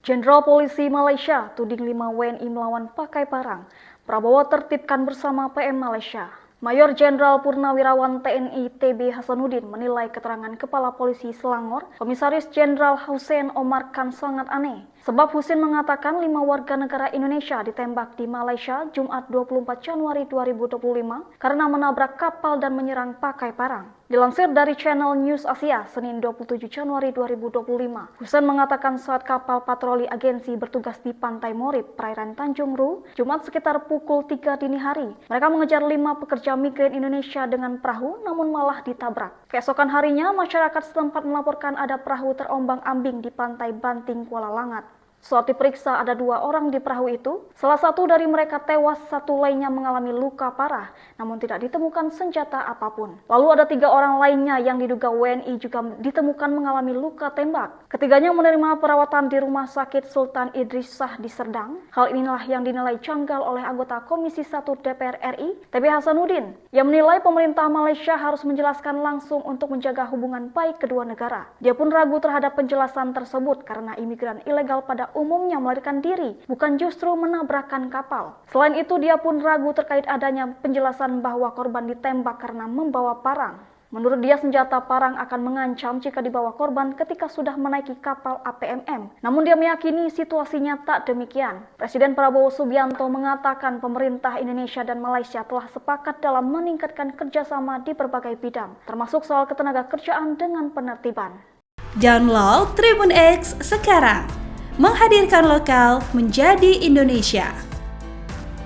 Jenderal Polisi Malaysia tuding 5 WNI melawan pakai parang. Prabowo tertibkan bersama PM Malaysia. Mayor Jenderal Purnawirawan TNI TB Hasanuddin menilai keterangan Kepala Polisi Selangor, Komisaris Jenderal Hussein Omar Khan sangat aneh. Sebab Husin mengatakan 5 warga negara Indonesia ditembak di Malaysia Jumat 24 Januari 2025 karena menabrak kapal dan menyerang pakai parang. Dilansir dari channel News Asia, Senin 27 Januari 2025, Husin mengatakan saat kapal patroli agensi bertugas di Pantai Morib, perairan Tanjung Ru, Jumat sekitar pukul 3 dini hari. Mereka mengejar 5 pekerja migran Indonesia dengan perahu, namun malah ditabrak. Keesokan harinya, masyarakat setempat melaporkan ada perahu terombang-ambing di Pantai Banting, Kuala Langat. Saat diperiksa ada 2 orang di perahu itu, salah satu dari mereka tewas, satu lainnya mengalami luka parah, namun tidak ditemukan senjata apapun. Lalu ada 3 orang lainnya yang diduga WNI juga ditemukan mengalami luka tembak. Ketiganya menerima perawatan di Rumah Sakit Sultan Idris Shah di Serdang. Hal inilah yang dinilai janggal oleh anggota Komisi 1 DPR RI, TB Hasanuddin, yang menilai pemerintah Malaysia harus menjelaskan langsung untuk menjaga hubungan baik kedua negara. Dia pun ragu terhadap penjelasan tersebut karena imigran ilegal pada umumnya melarikan diri, bukan justru menabrakkan kapal. Selain itu, dia pun ragu terkait adanya penjelasan bahwa korban ditembak karena membawa parang. Menurut dia, senjata parang akan mengancam jika dibawa korban ketika sudah menaiki kapal APMM. Namun dia meyakini situasinya tak demikian. Presiden Prabowo Subianto mengatakan pemerintah Indonesia dan Malaysia telah sepakat dalam meningkatkan kerjasama di berbagai bidang, termasuk soal ketenaga kerjaan dengan penertiban. Download Tribun X sekarang. Menghadirkan lokal menjadi Indonesia.